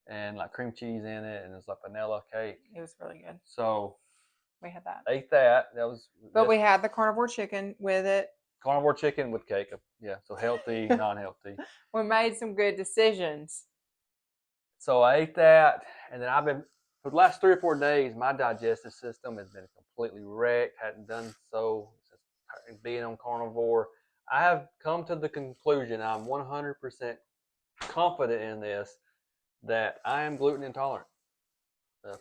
Speaker 2: and like cream cheese in it, and it was like vanilla cake.
Speaker 1: It was really good.
Speaker 2: So
Speaker 1: We had that.
Speaker 2: ate that. That was.
Speaker 1: But we had the carnivore chicken with it.
Speaker 2: Carnivore chicken with cake. Yeah, so healthy, non-healthy.
Speaker 1: We made some good decisions.
Speaker 2: So I ate that, and then I've been, for the last 3 or 4 days, my digestive system has been completely wrecked. Hadn't done so since being on carnivore. I have come to the conclusion, I'm 100% confident in this, that I am gluten intolerant.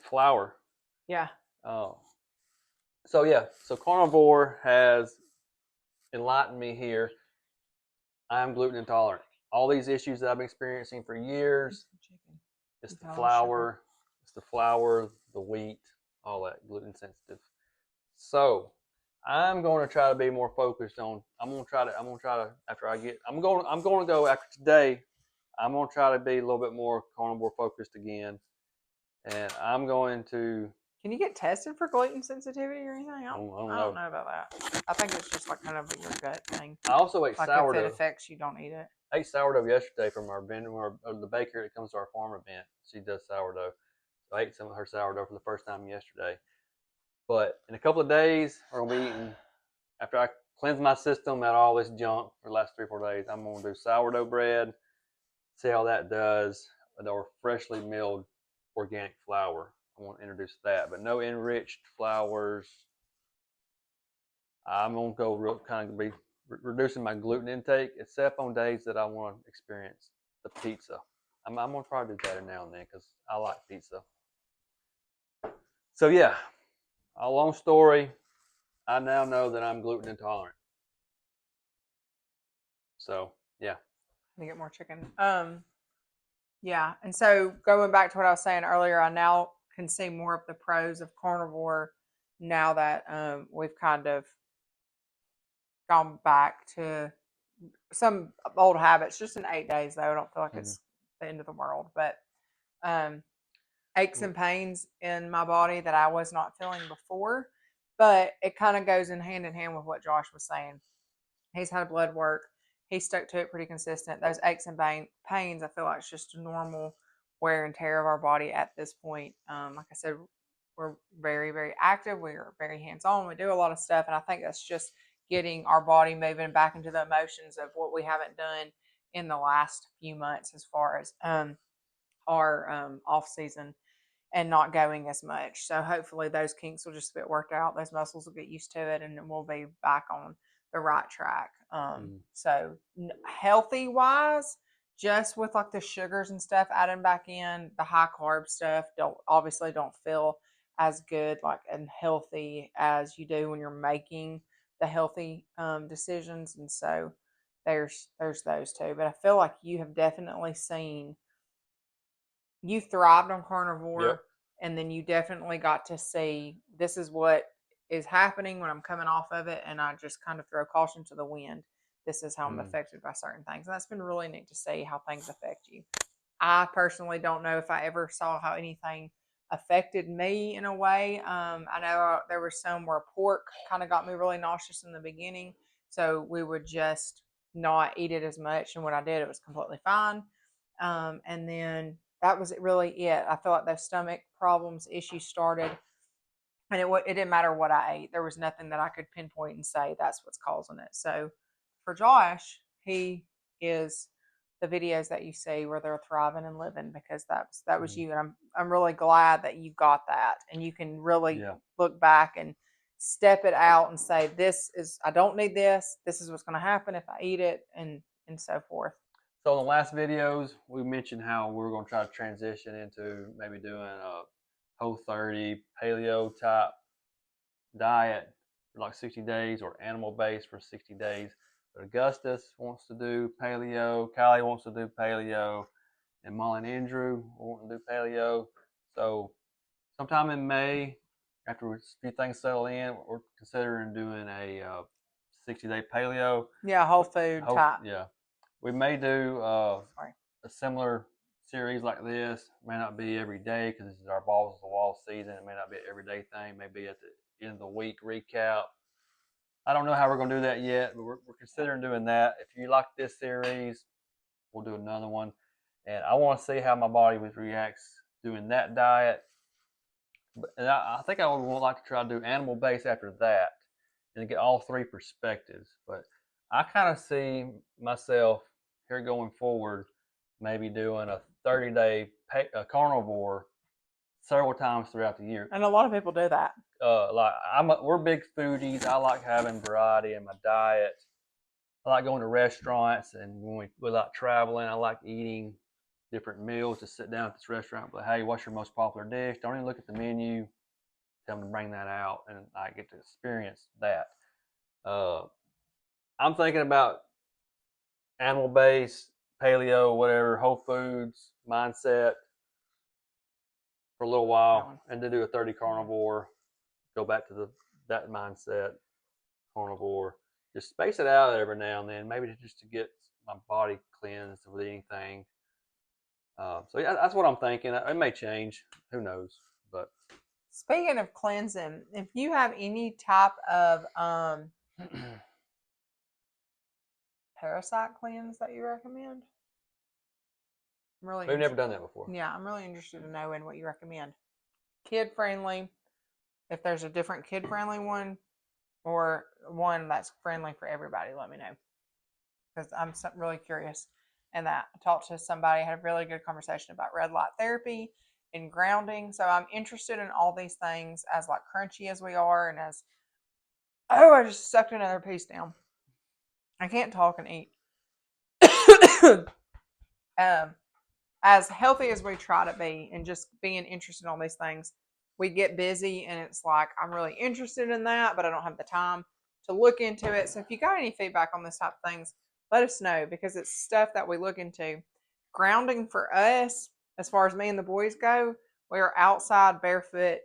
Speaker 2: Flour.
Speaker 1: Yeah.
Speaker 2: Oh. So yeah, so carnivore has enlightened me here. I am gluten intolerant. All these issues that I've been experiencing for years, it's the flour, the wheat, all that, gluten sensitive. So I'm going to try to be more focused on. I'm going to try to after I get. I'm going to go after today. I'm going to try to be a little bit more carnivore focused again, and I'm going to.
Speaker 1: Can you get tested for gluten sensitivity or anything? I
Speaker 2: don't
Speaker 1: don't know about that. I think it's just like kind of your gut thing.
Speaker 2: I also ate
Speaker 1: like
Speaker 2: sourdough.
Speaker 1: If it affects you, don't eat it.
Speaker 2: I ate sourdough yesterday from our vendor, the baker that comes to our farm event. She does sourdough. So I ate some of her sourdough for the first time yesterday. But in a couple of days, we're going to be eating, after I cleanse my system out all this junk for the last 3 or 4 days, I'm going to do sourdough bread, see how that does, or freshly milled organic flour. I want to introduce that, but no enriched flours. I'm going to go kind of be reducing my gluten intake, except on days that I want to experience the pizza. I'm going to try to do better now and then because I like pizza. So yeah, a long story. I now know that I'm gluten intolerant. So yeah.
Speaker 1: Let me get more chicken. Yeah, and so going back to what I was saying earlier, I now can see more of the pros of carnivore now that we've kind of gone back to some old habits. Just in 8 days, though, I don't feel like it's the end of the world. But aches and pains in my body that I was not feeling before, but it kind of goes in hand with what Josh was saying. He's had blood work. He stuck to it pretty consistent. Those aches and pains, I feel like it's just a normal wear and tear of our body at this point. Like I said, we're very, very active. We're very hands-on. We do a lot of stuff, and I think that's just getting our body moving back into the emotions of what we haven't done in the last few months as far as our off season and not going as much. So hopefully those kinks will just get worked out. Those muscles will get used to it, and we'll be back on the right track. So healthy wise, just with like the sugars and stuff adding back in, the high carb stuff don't feel as good like and healthy as you do when you're making the healthy decisions. And so there's those two. But I feel like you have definitely seen you thrived on carnivore.
Speaker 2: Yep.
Speaker 1: And then you definitely got to see this is what is happening when I'm coming off of it, and I just kind of throw caution to the wind. This is how I'm affected by certain things. And that's been really neat to see how things affect you. I personally don't know if I ever saw how anything affected me in a way. I know there was some where pork kind of got me really nauseous in the beginning, so we would just not eat it as much. And when I did, it was completely fine. And then that was really it. I feel like those stomach problems issues started, and it didn't matter what I ate. There was nothing that I could pinpoint and say that's what's causing it. So for Josh, he is the videos that you see where they're thriving and living, because that was you. And I'm really glad that you got that, and you can really look back and step it out and say, I don't need this. This is what's going to happen if I eat it, and so forth.
Speaker 2: So in the last videos, we mentioned how we were going to try to transition into maybe doing a Whole30 paleo type diet for like 60 days or animal based for 60 days. But Augustus wants to do paleo. Callie wants to do paleo. And Molly and Andrew want to do paleo. So sometime in May, after a few things settle in, we're considering doing a 60-day paleo.
Speaker 1: Yeah, whole food type.
Speaker 2: Yeah. We may do a
Speaker 1: Sorry.
Speaker 2: similar series like this. It may not be every day because this is our balls of the wall season. It may not be an everyday thing. Maybe at the end of the week recap. I don't know how we're going to do that yet, but we're considering doing that. If you like this series, we'll do another one. And I want to see how my body reacts doing that diet. And I think I would like to try to do animal-based after that and get all three perspectives. But I kind of see myself here going forward maybe doing a 30-day carnivore several times throughout the year.
Speaker 1: And a lot of people do that.
Speaker 2: We're big foodies. I like having variety in my diet. I like going to restaurants, and when we like traveling, I like eating different meals. To sit down at this restaurant, but hey, what's your most popular dish? Don't even look at the menu. Tell them to bring that out, and I get to experience that. I'm thinking about animal-based, paleo, whatever, whole foods mindset for a little while, and to do a 30 carnivore. Go back to that mindset, carnivore. Just space it out every now and then, maybe just to get my body cleansed with anything. So yeah, that's what I'm thinking. It may change. Who knows? But
Speaker 1: speaking of cleansing, if you have any type of parasite cleanse that you recommend,
Speaker 2: we've never done that before.
Speaker 1: Yeah, I'm really interested in knowing what you recommend. Kid friendly. If there's a different kid friendly one, or one that's friendly for everybody, let me know, because I'm really curious. And that I talked to somebody, had a really good conversation about red light therapy and grounding. So I'm interested in all these things, as like crunchy as we are, and as I just sucked another piece down. I can't talk and eat. As healthy as we try to be, and just being interested in all these things, we get busy, and it's like I'm really interested in that, but I don't have the time to look into it. So if you got any feedback on this type of things, let us know, because it's stuff that we look into. Grounding for us, as far as me and the boys go, we are outside barefoot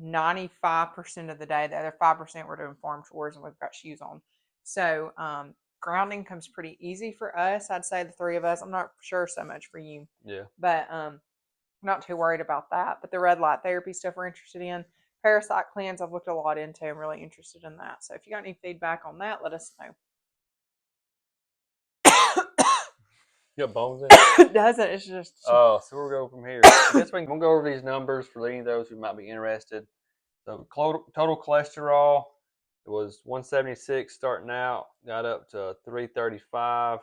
Speaker 1: 95% of the day. The other 5% we're doing farm chores and we've got shoes on. So grounding comes pretty easy for us. I'd say the three of us. I'm not sure so much for you.
Speaker 2: Yeah.
Speaker 1: But I'm not too worried about that. But the red light therapy stuff we're interested in. Parasite cleanse I've looked a lot into. I'm really interested in that. So if you got any feedback on that, let us know.
Speaker 2: You got bones in
Speaker 1: it? Doesn't. It's just.
Speaker 2: Oh, so we'll go from here. I guess we'll go over these numbers for any of those who might be interested. So total cholesterol, it was 176 starting out, got up to 335,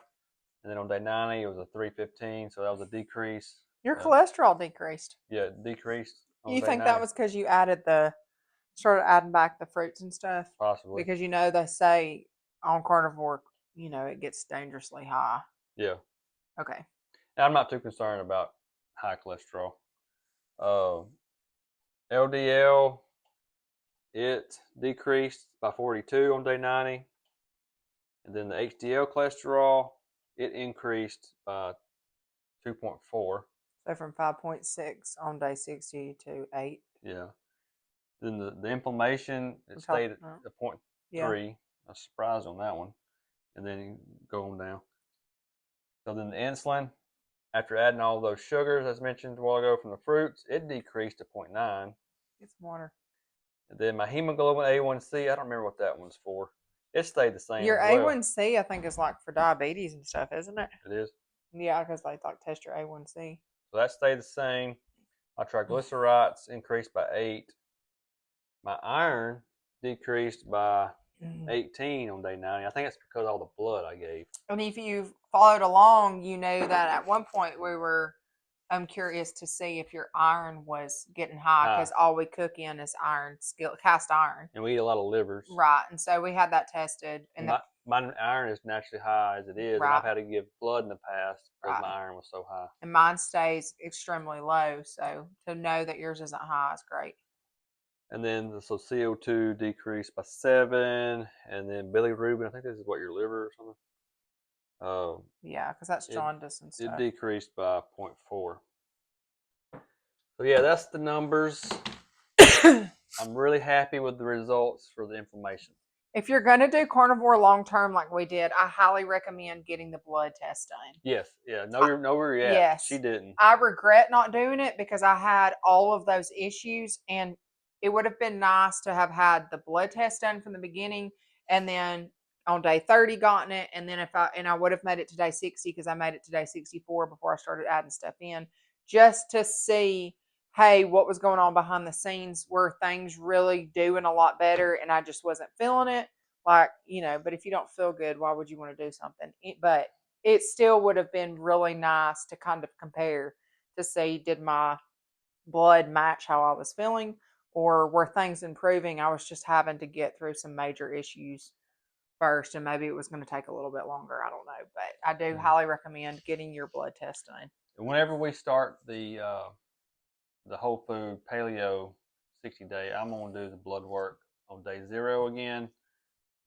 Speaker 2: and then on day 90 it was a 315. So that was a decrease.
Speaker 1: Your cholesterol decreased.
Speaker 2: Yeah, it decreased.
Speaker 1: You think that was because you started adding back the fruits and stuff?
Speaker 2: Possibly.
Speaker 1: Because they say on carnivore, it gets dangerously high.
Speaker 2: Yeah.
Speaker 1: Okay.
Speaker 2: And I'm not too concerned about high cholesterol. LDL, it decreased by 42 on day 90. And then the HDL cholesterol, it increased by 2.4.
Speaker 1: So from 5.6 on day 60 to 8.
Speaker 2: Yeah. Then the inflammation, it stayed at a 0.3. Yeah. I was surprised on that one. And then going down. So then the insulin, after adding all those sugars, as mentioned a while ago from the fruits, it decreased to 0.9.
Speaker 1: Get some water.
Speaker 2: And then my hemoglobin A1C, I don't remember what that one's for. It stayed the same.
Speaker 1: Your A1C, I think, is like for diabetes and stuff, isn't it?
Speaker 2: It is.
Speaker 1: Yeah, because they test your A1C.
Speaker 2: So that stayed the same. My triglycerides increased by 8. My iron decreased by 18 on day 90. I think it's because of all the blood I gave. And
Speaker 1: if you've followed along, you know that at one point we were curious to see if your iron was getting high, because all we cook in is cast iron.
Speaker 2: And we eat a lot of livers.
Speaker 1: Right. And so we had that tested. And
Speaker 2: my iron is naturally high as it is. Right. And I've had to give blood in the past because my iron was so high.
Speaker 1: And mine stays extremely low. So to know that yours isn't high is great.
Speaker 2: And then, so CO2 decreased by 7, and then bilirubin, I think this is what, your liver or something?
Speaker 1: Yeah, because that's jaundice and
Speaker 2: It
Speaker 1: stuff.
Speaker 2: decreased by 0.4. So yeah, that's the numbers. I'm really happy with the results for the inflammation.
Speaker 1: If you're going to do carnivore long term like we did, I highly recommend getting the blood test done.
Speaker 2: Yes, yeah, know where you're at.
Speaker 1: Yes.
Speaker 2: She didn't.
Speaker 1: I regret not doing it because I had all of those issues, and it would have been nice to have had the blood test done from the beginning, and then on day 30 gotten it, and then I would have made it to day 60 because I made it to day 64 before I started adding stuff in, just to see, hey, what was going on behind the scenes. Were things really doing a lot better and I just wasn't feeling it? Like, but if you don't feel good, why would you want to do something? But it still would have been really nice to kind of compare to see, did my blood match how I was feeling, or were things improving? I was just having to get through some major issues first, and maybe it was going to take a little bit longer. I don't know, but I do highly recommend getting your blood test done.
Speaker 2: Whenever we start the whole food paleo 60-day, I'm going to do the blood work on day 0 again,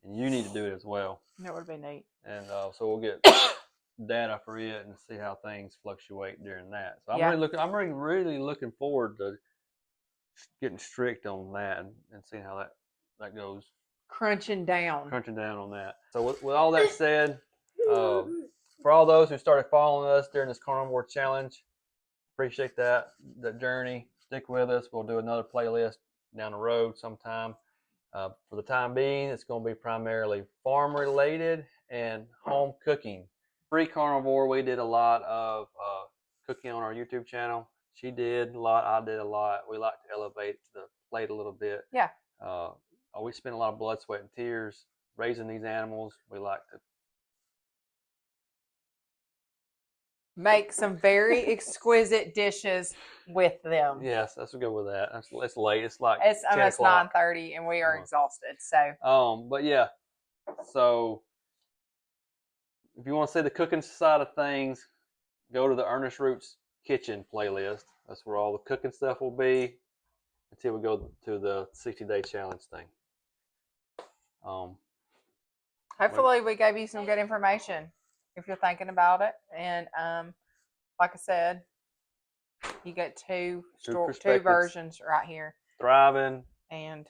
Speaker 2: and you need to do it as well.
Speaker 1: That would be neat.
Speaker 2: And so we'll get data for it and see how things fluctuate during that. So I'm really looking forward to getting strict on that and seeing how that goes.
Speaker 1: Crunching down
Speaker 2: on that. So with all that said, for all those who started following us during this carnivore challenge, appreciate that journey. Stick with us. We'll do another playlist down the road sometime. For the time being, it's going to be primarily farm related and home cooking. Pre-carnivore, we did a lot of cooking on our YouTube channel. She did a lot. I did a lot. We like to elevate the plate a little bit.
Speaker 1: Yeah.
Speaker 2: We spend a lot of blood, sweat, and tears raising these animals. We like to
Speaker 1: make some very exquisite dishes with them.
Speaker 2: Yes, let's go with that. It's late. It's like
Speaker 1: it's almost 9:30, and we are exhausted. So.
Speaker 2: But yeah. So if you want to see the cooking side of things, go to the Ernest Roots Kitchen playlist. That's where all the cooking stuff will be until we go to the 60-day challenge thing.
Speaker 1: Hopefully we gave you some good information if you're thinking about it. And like I said, you get two versions right here.
Speaker 2: Thriving.
Speaker 1: And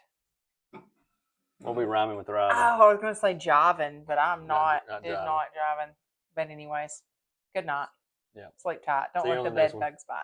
Speaker 2: we'll be rhyming with thriving.
Speaker 1: Oh, I was going to say jiving, but I'm not
Speaker 2: jiving.
Speaker 1: Not jiving. But anyways, good night.
Speaker 2: Yeah.
Speaker 1: Sleep tight. Don't let the bed bugs bite.